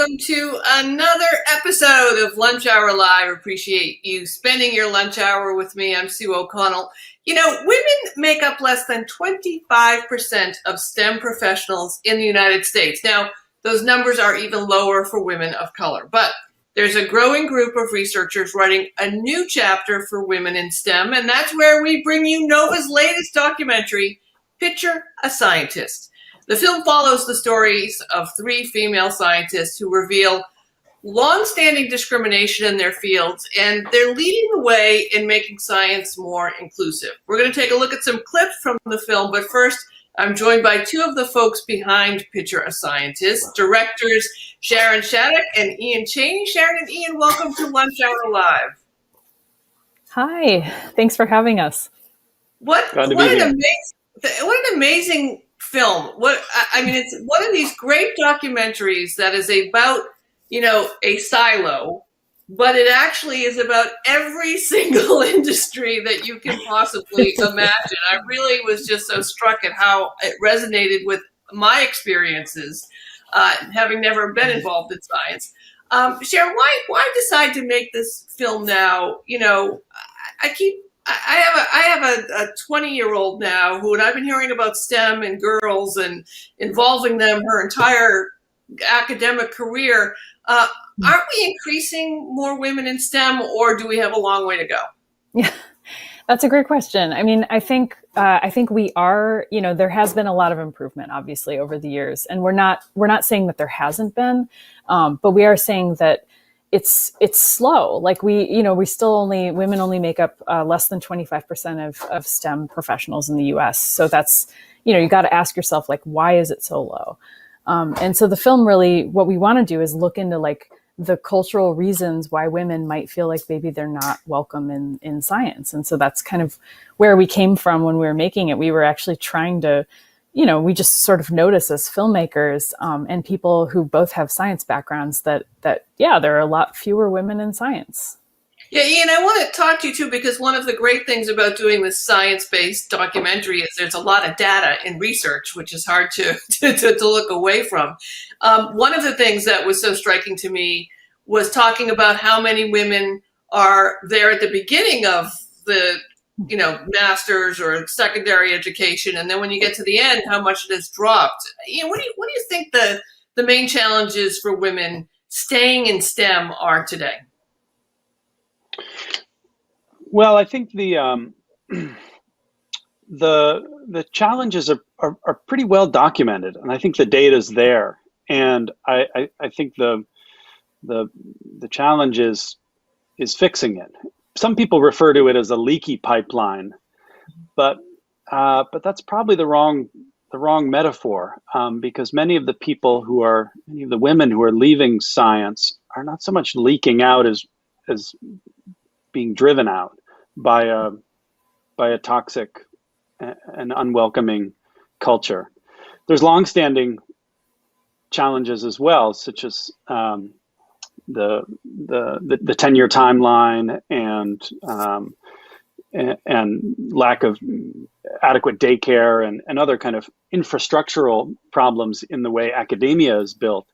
welcome to another episode of Lunch Hour Live. Appreciate you spending your lunch hour with me. I'm Sue O'Connell. You know, women make up less than 25% of STEM professionals in the United States. Now, those numbers are even lower for women of color, but there's a growing group of researchers writing a new chapter for women in STEM, and that's where we bring you Nova's latest documentary, Picture a Scientist. The film follows the stories of three female scientists who reveal longstanding discrimination in their fields, and they're leading the way in making science more inclusive. We're going to take a look at some clips from the film, but first, I'm joined by two of the folks behind Picture a Scientist, directors Sharon Shattuck and Ian Cheney. Sharon and Ian, welcome to Lunch Hour Live. Hi, thanks for having us. What an amazing film. It's one of these great documentaries that is about, a silo, but it actually is about every single industry that you can possibly imagine. I really was just so struck at how it resonated with my experiences, having never been involved in science. Sharon, why decide to make this film now? I have a 20-year-old now and I've been hearing about STEM and girls and involving them her entire academic career. Aren't we increasing more women in STEM, or do we have a long way to go? Yeah, that's a great question. I mean, I think we are. There has been a lot of improvement, obviously, over the years, and we're not saying that there hasn't been, but we are saying that it's slow. Like women only make up less than 25% of STEM professionals in the US. So that's, you got to ask yourself, like, why is it so low? And so the film really, what we want to do is look into like the cultural reasons why women might feel like maybe they're not welcome in science. And so that's kind of where we came from when we were making it. We were actually trying to, we just sort of notice as filmmakers and people who both have science backgrounds that there are a lot fewer women in science. Yeah, Ian, I want to talk to you too, because one of the great things about doing this science-based documentary is there's a lot of data and research, which is hard to look away from. One of the things that was so striking to me was talking about how many women are there at the beginning of the master's or secondary education, and then when you get to the end, how much it has dropped. What do you think the main challenges for women staying in STEM are today? Well, I think the challenges are pretty well documented, and I think the data is there. And I think the challenge is fixing it. Some people refer to it as a leaky pipeline, but that's probably the wrong metaphor, because many of the women who are leaving science are not so much leaking out as being driven out by a toxic and unwelcoming culture. There's longstanding challenges as well, such as the 10-year timeline and lack of adequate daycare and other kind of infrastructural problems in the way academia is built.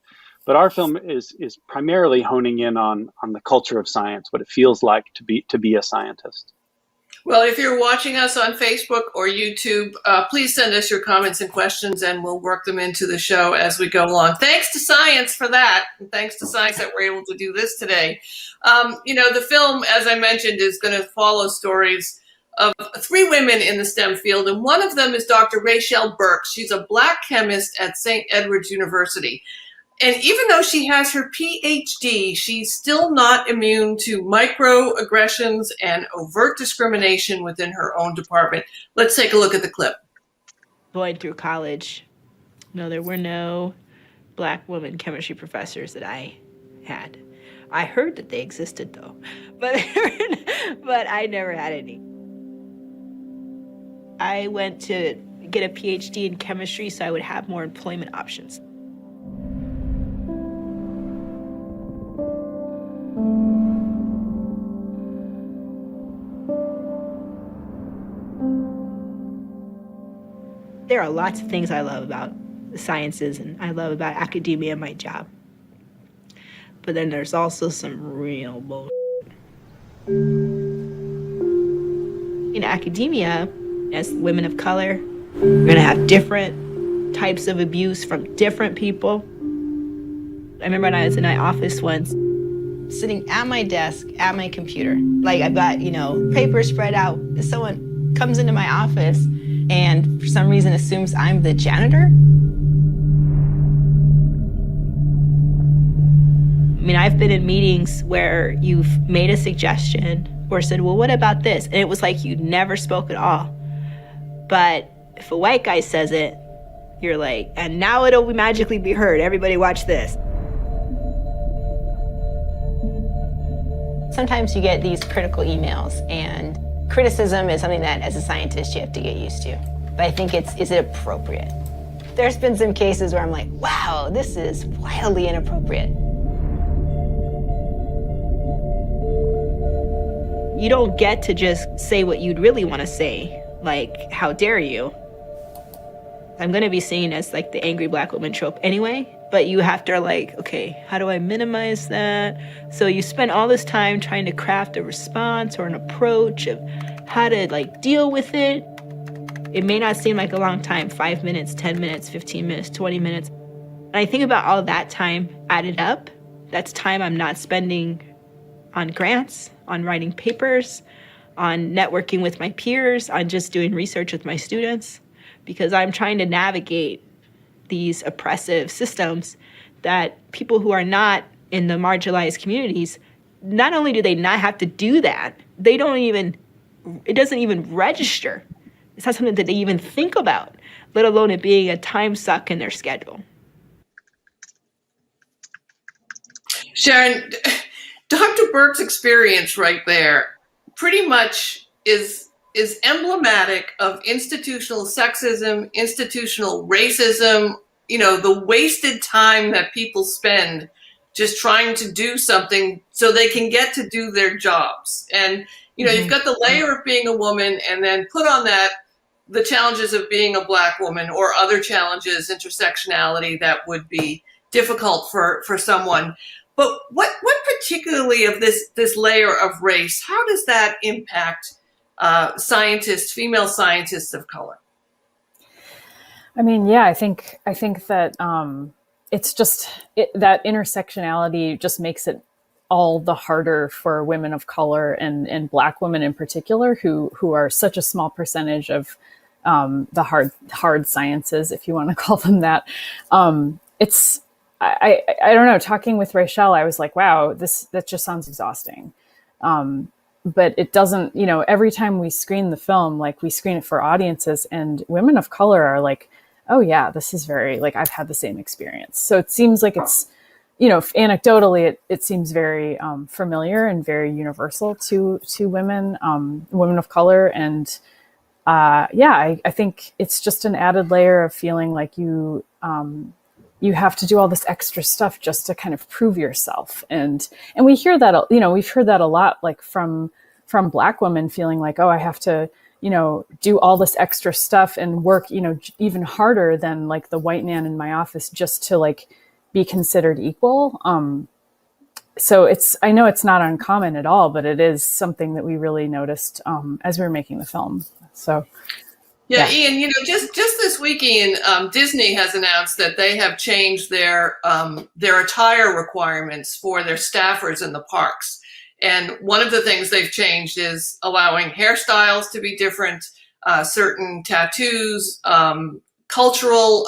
But our film is primarily honing in on the culture of science, what it feels like to be a scientist. Well, if you're watching us on Facebook or YouTube, please send us your comments and questions, and we'll work them into the show as we go along. Thanks to science for that, and thanks to science that we're able to do this today. The film, as I mentioned, is going to follow stories of three women in the STEM field, and one of them is Dr. Rachel Burke. She's a Black chemist at St. Edward's University. And even though she has her PhD, she's still not immune to microaggressions and overt discrimination within her own department. Let's take a look at the clip. Going through college, there were no Black women chemistry professors that I had. I heard that they existed, though, but I never had any. I went to get a PhD in chemistry so I would have more employment options. There are lots of things I love about the sciences and I love about academia and my job. but then there's also some real bull. In academia, as women of color, we're gonna have different types of abuse from different people. I remember when I was in my office once, sitting at my desk, at my computer. Like I've got, papers spread out. Someone comes into my office and for some reason assumes I'm the janitor. I mean, I've been in meetings where you've made a suggestion or said, well, what about this? And it was like you never spoke at all. But if a white guy says it, you're like, and now it'll magically be heard. Everybody watch this. Sometimes you get these critical emails, and criticism is something that as a scientist you have to get used to. But I think is it appropriate? There's been some cases where I'm like, wow, this is wildly inappropriate. You don't get to just say what you'd really want to say, like, how dare you? I'm gonna be seen as like the angry black woman trope anyway, but you have to like, okay, how do I minimize that? So you spend all this time trying to craft a response or an approach of how to like deal with it. It may not seem like a long time, 5 minutes, 10 minutes, 15 minutes, 20 minutes. And I think about all that time added up. That's time I'm not spending on grants, on writing papers, on networking with my peers, on just doing research with my students, because I'm trying to navigate these oppressive systems that people who are not in the marginalized communities, not only do they not have to do that, it doesn't even register. It's not something that they even think about, let alone it being a time suck in their schedule. Sharon, Dr. Burke's experience right there pretty much is emblematic of institutional sexism, institutional racism, the wasted time that people spend just trying to do something so they can get to do their jobs. And, you've got the layer of being a woman, and then put on that the challenges of being a black woman or other challenges, intersectionality that would be difficult for someone. But what particularly of this layer of race, how does that impact female scientists of color? I mean, yeah, I think that it's just that intersectionality just makes it all the harder for women of color and Black women in particular, who are such a small percentage of the hard sciences, if you want to call them that. I don't know. Talking with Rachel, I was like, wow, that just sounds exhausting. But it doesn't, every time we screen the film, like we screen it for audiences, and women of color are like, oh yeah, this is very, like, I've had the same experience. So it seems like it's, anecdotally, it seems very familiar and very universal to women of color. And I think it's just an added layer of feeling like you have to do all this extra stuff just to kind of prove yourself. And we hear that, we've heard that a lot, like from Black women feeling like, oh, I have to, do all this extra stuff and work, even harder than like the white man in my office just to like be considered equal. So I know it's not uncommon at all, but it is something that we really noticed as we were making the film. So. Yeah, Ian, just this week, Ian, Disney has announced that they have changed their attire requirements for their staffers in the parks. And one of the things they've changed is allowing hairstyles to be different, certain tattoos, cultural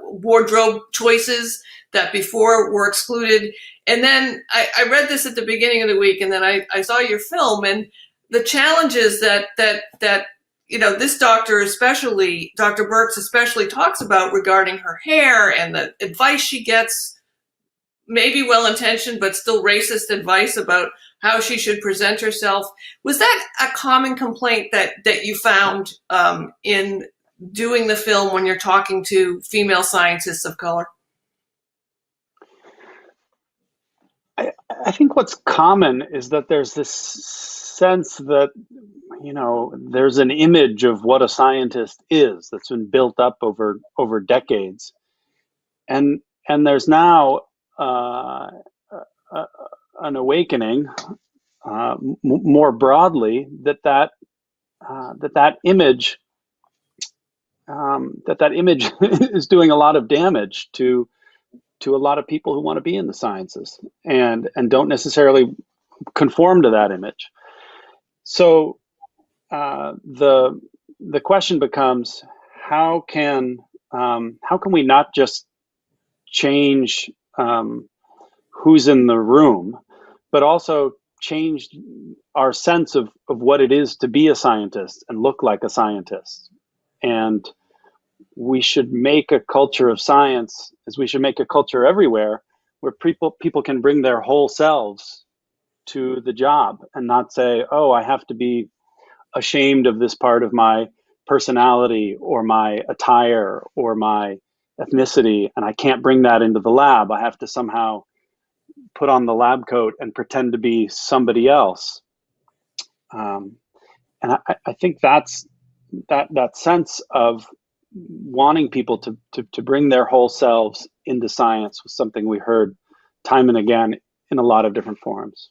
wardrobe choices that before were excluded. And then I read this at the beginning of the week, and then I saw your film, and the challenges that this doctor, especially Dr. Burks, especially talks about regarding her hair and the advice she gets, maybe well-intentioned but still racist advice about how she should present herself. Was that a common complaint that you found in doing the film when you're talking to female scientists of color? I think what's common is that there's this sense that, there's an image of what a scientist is that's been built up over decades. And And there's now an awakening more broadly that image is doing a lot of damage to a lot of people who want to be in the sciences and don't necessarily conform to that image. So the question becomes, how can we not just change who's in the room, but also change our sense of what it is to be a scientist and look like a scientist? And we should make a culture of science, as we should make a culture everywhere, where people can bring their whole selves to the job and not say, oh, I have to be ashamed of this part of my personality or my attire or my ethnicity, and I can't bring that into the lab. I have to somehow put on the lab coat and pretend to be somebody else. And I think that's that sense of wanting people to bring their whole selves into science was something we heard time and again in a lot of different forums.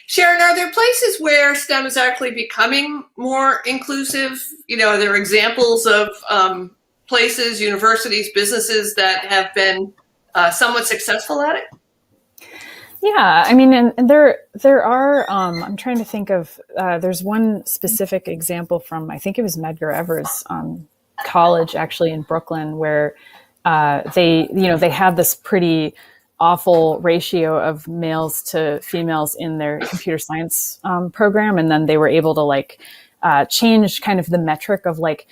Sharon, are there places where STEM is actually becoming more inclusive? Are there examples of places, universities, businesses that have been somewhat successful at it? Yeah, I mean, and there are, I'm trying to think of, there's one specific example from, I think it was Medgar Evers College, actually in Brooklyn, where they had this pretty awful ratio of males to females in their computer science program. And then they were able to change kind of the metric of like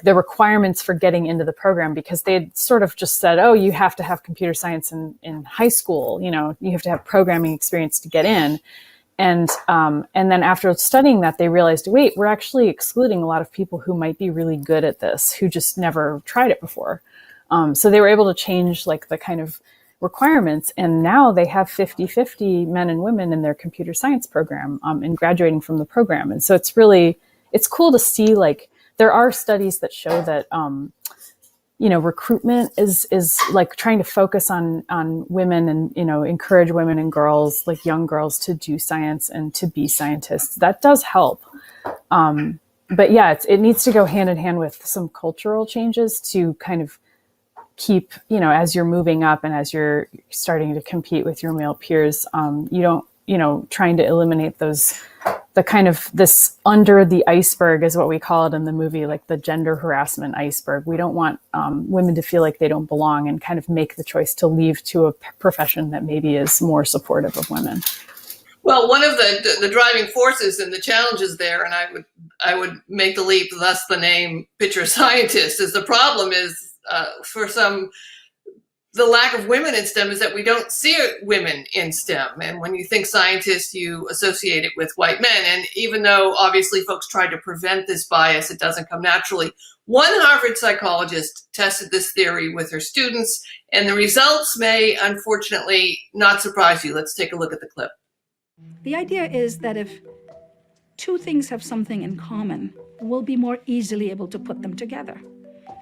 the requirements for getting into the program, because they had sort of just said, oh, you have to have computer science in high school, you have to have programming experience to get in. And then after studying that, they realized, wait, we're actually excluding a lot of people who might be really good at this, who just never tried it before. So they were able to change the kind of requirements. And now they have 50-50 men and women in their computer science program and graduating from the program. And so it's cool to see, there are studies that show that, recruitment is trying to focus on women and, encourage women and girls, young girls, to do science and to be scientists. That does help. But yeah, it needs to go hand in hand with some cultural changes to kind of keep, as you're moving up and as you're starting to compete with your male peers, you don't, trying to eliminate the kind of this under the iceberg is what we call it in the movie, the gender harassment iceberg. We don't want women to feel like they don't belong and kind of make the choice to leave to a profession that maybe is more supportive of women. Well, one of the driving forces and the challenges there, and I would make the leap, thus the name picture scientist, is the problem is for some, the lack of women in STEM is that we don't see women in STEM. And when you think scientist, you associate it with white men. And even though obviously folks try to prevent this bias, it doesn't come naturally. One Harvard psychologist tested this theory with her students, and the results may unfortunately not surprise you. Let's take a look at the clip. The idea is that if two things have something in common, we'll be more easily able to put them together.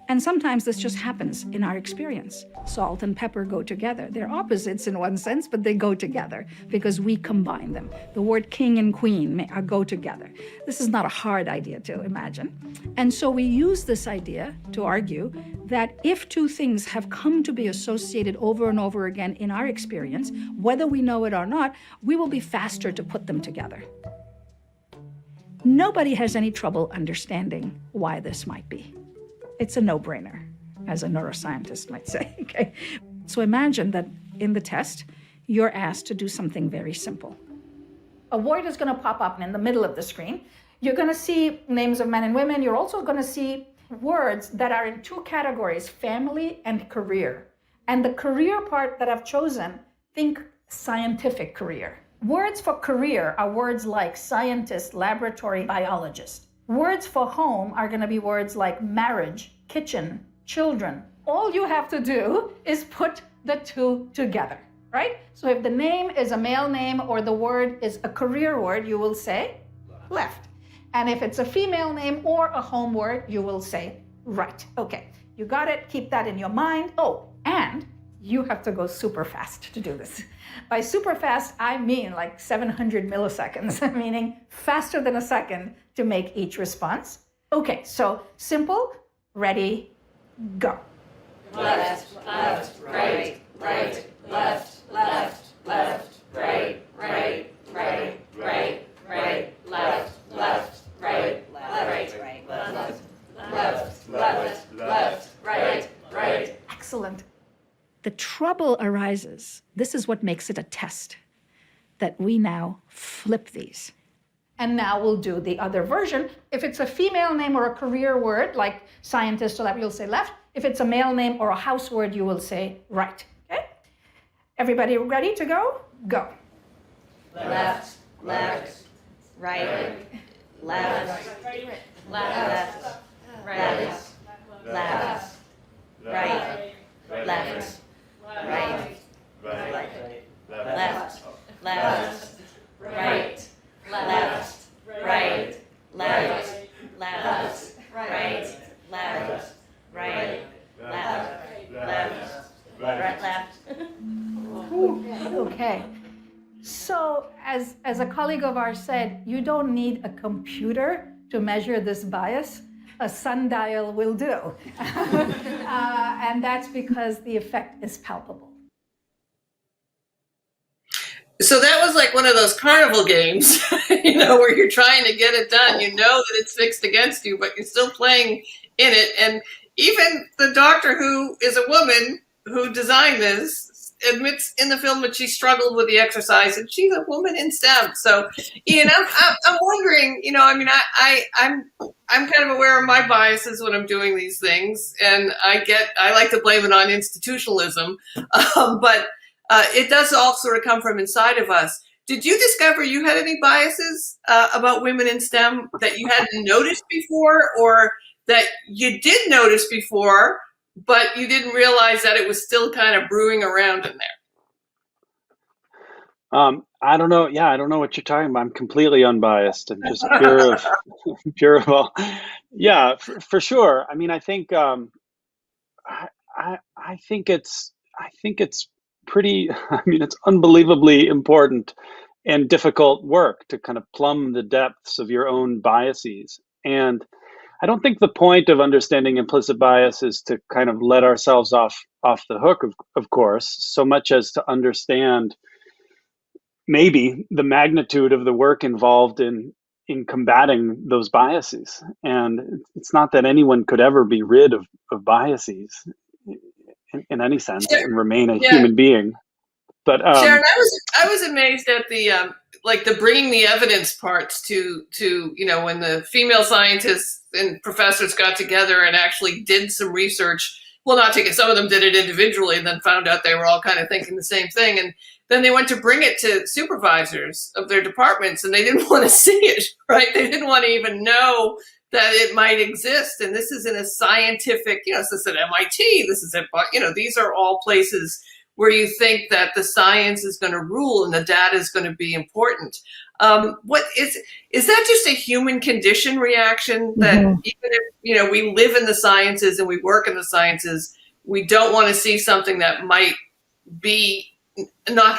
And sometimes this just happens in our experience. Salt and pepper go together. They're opposites in one sense, but they go together because we combine them. The word king and queen go together. This is not a hard idea to imagine. And so we use this idea to argue that if two things have come to be associated over and over again in our experience, whether we know it or not, we will be faster to put them together. Nobody has any trouble understanding why this might be. It's a no-brainer, as a neuroscientist might say, okay? So imagine that in the test, you're asked to do something very simple. A word is gonna pop up in the middle of the screen. You're gonna see names of men and women. You're also gonna see words that are in two categories, family and career. And the career part that I've chosen, think scientific career. Words for career are words like scientist, laboratory, biologist. Words for home are going to be words like marriage, kitchen, children. All you have to do is put the two together, right? So if the name is a male name or the word is a career word, you will say left. And if it's a female name or a home word, you will say right. Okay, you got it. Keep that in your mind. Oh, and You have to go super fast to do this. By super fast, I mean like 700 milliseconds, meaning faster than a second to make each response. Okay, so simple, ready, go. Left, left, right, right, left, left, left, right, right, right, right, right, left, left, right, left, right, left, left, left, left, right, right. Excellent. The trouble arises, this is what makes it a test, that we now flip these. And now we'll do the other version. If it's a female name or a career word, like scientist or that, you'll say left. If it's a male name or a house word, you will say right. Okay? Everybody ready to go? Go. Left, left, right, left, left, left, right, left, right, left, right, left, left, right, left, right, left, left, right, left, right, left, left. Okay. So as a colleague of ours said, you don't need a computer to measure this bias. A sundial will do. And that's because the effect is palpable. So that was like one of those carnival games, where you're trying to get it done. You know that it's fixed against you, but you're still playing in it. And even the doctor, who is a woman who designed this, admits in the film that she struggled with the exercise, and she's a woman in STEM. So, Ian, I'm wondering, I'm kind of aware of my biases when I'm doing these things, and I like to blame it on institutionalism, but it does all sort of come from inside of us. Did you discover you had any biases about women in STEM that you hadn't noticed before, or that you did notice before, but you didn't realize that it was still kind of brewing around in there? I don't know. Yeah, I don't know what you're talking about. I'm completely unbiased and just pure of all. Yeah, for sure. I mean, I think I think it's pretty. I mean, it's unbelievably important and difficult work to kind of plumb the depths of your own biases. And I don't think the point of understanding implicit bias is to kind of let ourselves off the hook, of course, so much as to understand maybe the magnitude of the work involved in combating those biases. And it's not that anyone could ever be rid of biases in any sense and remain a human being. But Sharon, I was amazed at the the bringing the evidence parts to when the female scientists and professors got together and actually did some research. Well, not together. Some of them did it individually and then found out they were all kind of thinking the same thing. And then they went to bring it to supervisors of their departments, and they didn't want to see it, right? They didn't want to even know that it might exist. And this is in a scientific, this is at MIT, this is at, these are all places where you think that the science is going to rule and the data is going to be important. What is that just a human condition reaction that even if, we live in the sciences and we work in the sciences, we don't want to see something that might be not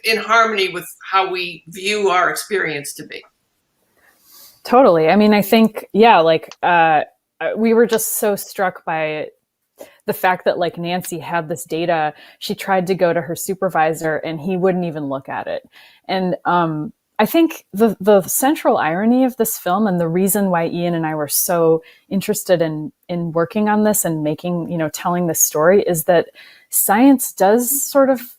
in harmony with how we view our experience to be? Totally. I mean, I think, we were just so struck by the fact that Nancy had this data. She tried to go to her supervisor and he wouldn't even look at it. And I think the central irony of this film, and the reason why Ian and I were so interested in working on this and making, telling this story, is that science does sort of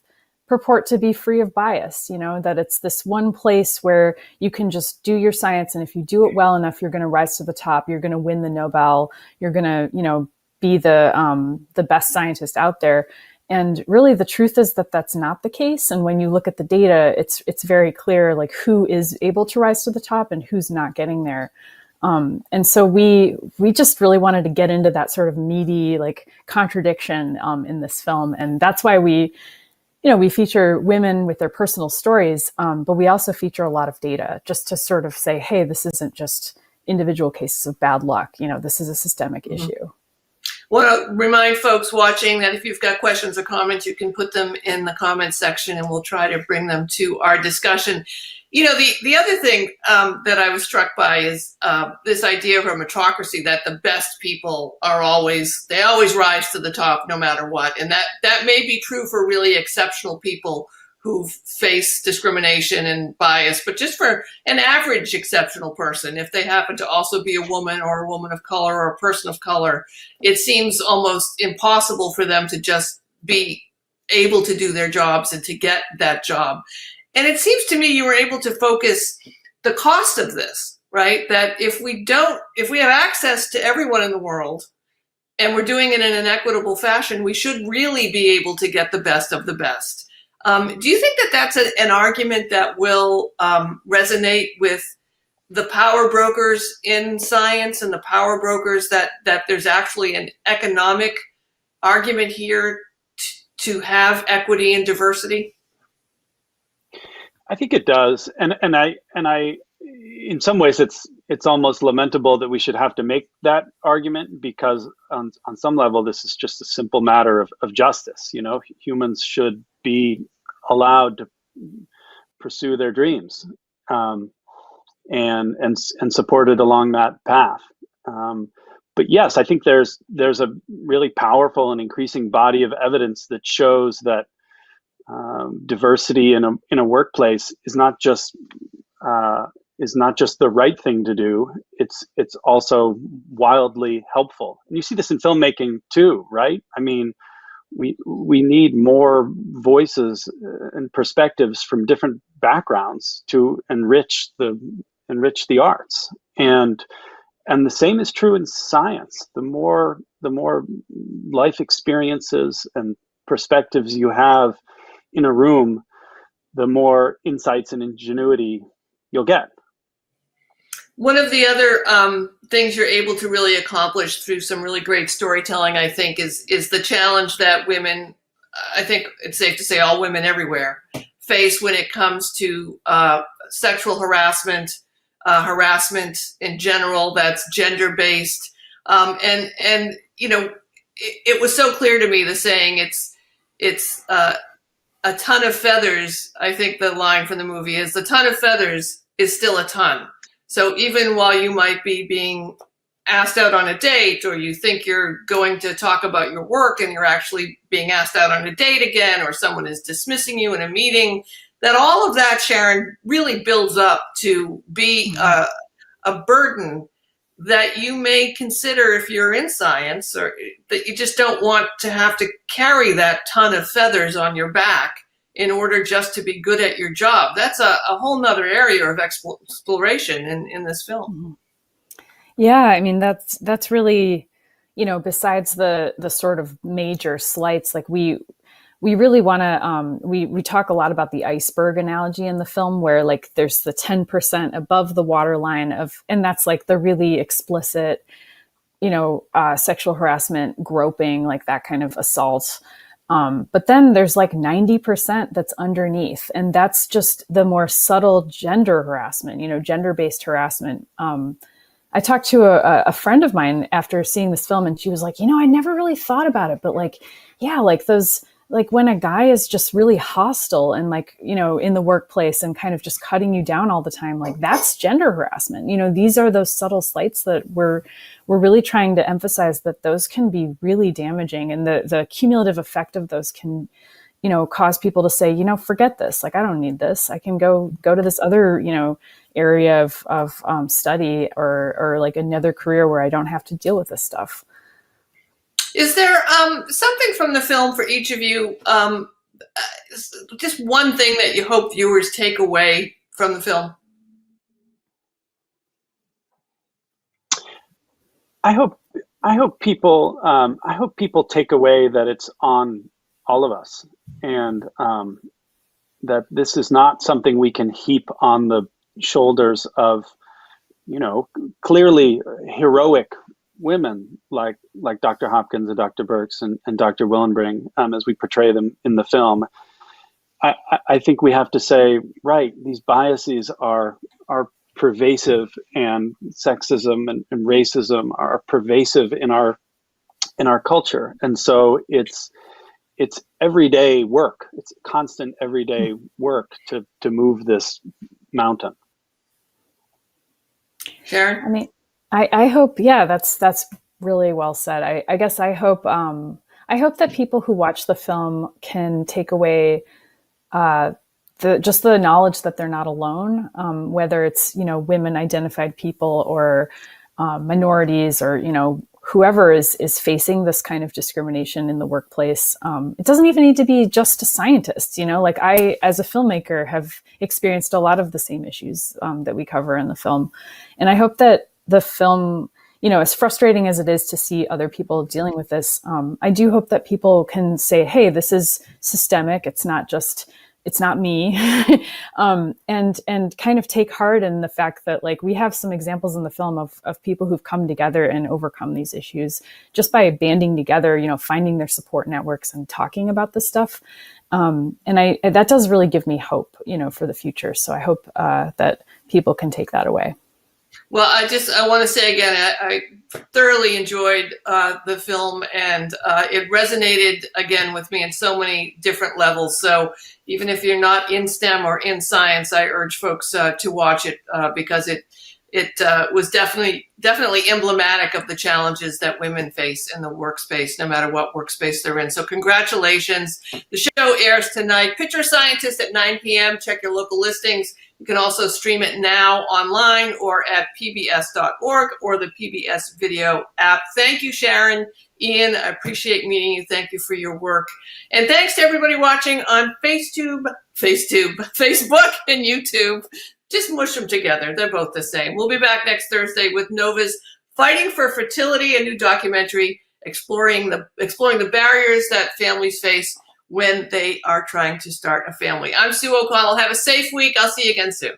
purport to be free of bias, that it's this one place where you can just do your science. And if you do it well enough, you're going to rise to the top. You're going to win the Nobel. You're going to, be the best scientist out there. And really the truth is that that's not the case. And when you look at the data, it's very clear, who is able to rise to the top and who's not getting there. And so we just really wanted to get into that sort of meaty, contradiction, in this film. And that's why we feature women with their personal stories, but we also feature a lot of data just to sort of say, hey, this isn't just individual cases of bad luck. This is a systemic issue. Want to remind folks watching that if you've got questions or comments, you can put them in the comments section and we'll try to bring them to our discussion. You know, the other thing that I was struck by is this idea of a meritocracy, that the best people are always rise to the top no matter what. And that may be true for really exceptional people who face discrimination and bias, but just for an average exceptional person, if they happen to also be a woman or a woman of color or a person of color, it seems almost impossible for them to just be able to do their jobs and to get that job. And it seems to me you were able to focus the cost of this, right? That if we have access to everyone in the world and we're doing it in an equitable fashion, we should really be able to get the best of the best. Do you think that that's an argument that will resonate with the power brokers in science and the power brokers that there's actually an economic argument here to have equity and diversity? I think it does, and I in some ways it's almost lamentable that we should have to make that argument, because on some level this is just a simple matter of justice. You know, humans should be allowed to pursue their dreams and supported along that path. But yes, I think there's a really powerful and increasing body of evidence that shows that diversity in a workplace is not just the right thing to do. It's also wildly helpful. And you see this in filmmaking too, right? I mean, we need more voices and perspectives from different backgrounds to enrich the arts. And the same is true in science. The more life experiences and perspectives you have in a room, the more insights and ingenuity you'll get. One of the other things you're able to really accomplish through some really great storytelling, I think, is the challenge that women, I think it's safe to say all women everywhere, face when it comes to sexual harassment, harassment in general that's gender-based. And you know, it was so clear to me, the saying, it's a ton of feathers. I think the line from the movie is, the ton of feathers is still a ton. So even while you might be being asked out on a date, or you think you're going to talk about your work and you're actually being asked out on a date again, or someone is dismissing you in a meeting, that all of that, Sharon, really builds up to be a burden that you may consider, if you're in science, or that you just don't want to have to carry that ton of feathers on your back in order just to be good at your job. That's a whole nother area of exploration in this film. Yeah, I mean, that's really, you know, besides the sort of major slights, like we really want to, we talk a lot about the iceberg analogy in the film, where like there's the 10% above the waterline and that's like the really explicit, you know, sexual harassment, groping, like that kind of assault. But then there's like 90% that's underneath, and that's just the more subtle gender harassment, you know, gender-based harassment. I talked to a friend of mine after seeing this film, and she was like, you know, I never really thought about it, but like, yeah, like those, like when a guy is just really hostile and like, you know, in the workplace and kind of just cutting you down all the time, like that's gender harassment. You know, these are those subtle slights that we're really trying to emphasize, that those can be really damaging, and the cumulative effect of those can, you know, cause people to say, you know, forget this. Like, I don't need this. I can go to this other, you know, area of study or like another career where I don't have to deal with this stuff. Is there something from the film for each of you, just one thing that you hope viewers take away from the film? I hope people take away that it's on all of us, and that this is not something we can heap on the shoulders of, you know, clearly heroic women like Dr. Hopkins and Dr. Birx and Dr. Willenbring, as we portray them in the film. I think we have to say, right, these biases are pervasive, and sexism and racism are pervasive in our in our culture. And so it's everyday work. It's constant everyday work to move this mountain. Sharon? I mean, I hope, yeah, that's really well said. I guess I hope that people who watch the film can take away just the knowledge that they're not alone, whether it's, women identified people or minorities or, whoever is facing this kind of discrimination in the workplace. It doesn't even need to be just a scientist, like I, as a filmmaker, have experienced a lot of the same issues that we cover in the film. And I hope that the film, as frustrating as it is to see other people dealing with this, I do hope that people can say, hey, this is systemic. It's not me. And kind of take heart in the fact that, like, we have some examples in the film of people who've come together and overcome these issues just by banding together, finding their support networks and talking about this stuff. And that does really give me hope, for the future. So I hope that people can take that away. Well, I want to say again, I thoroughly enjoyed the film, and it resonated again with me in so many different levels. So even if you're not in STEM or in science, I urge folks to watch it because it was definitely emblematic of the challenges that women face in the workspace, no matter what workspace they're in. So congratulations. The show airs tonight. Picture Scientist at 9 p.m. Check your local listings. You can also stream it now online or at pbs.org or the PBS video app. Thank you, Sharon. Ian, I appreciate meeting you. Thank you for your work. And thanks to everybody watching on Facebook and YouTube. Just mush them together. They're both the same. We'll be back next Thursday with Nova's Fighting for Fertility, a new documentary exploring the barriers that families face when they are trying to start a family. I'm Sue O'Connell. Have a safe week. I'll see you again soon.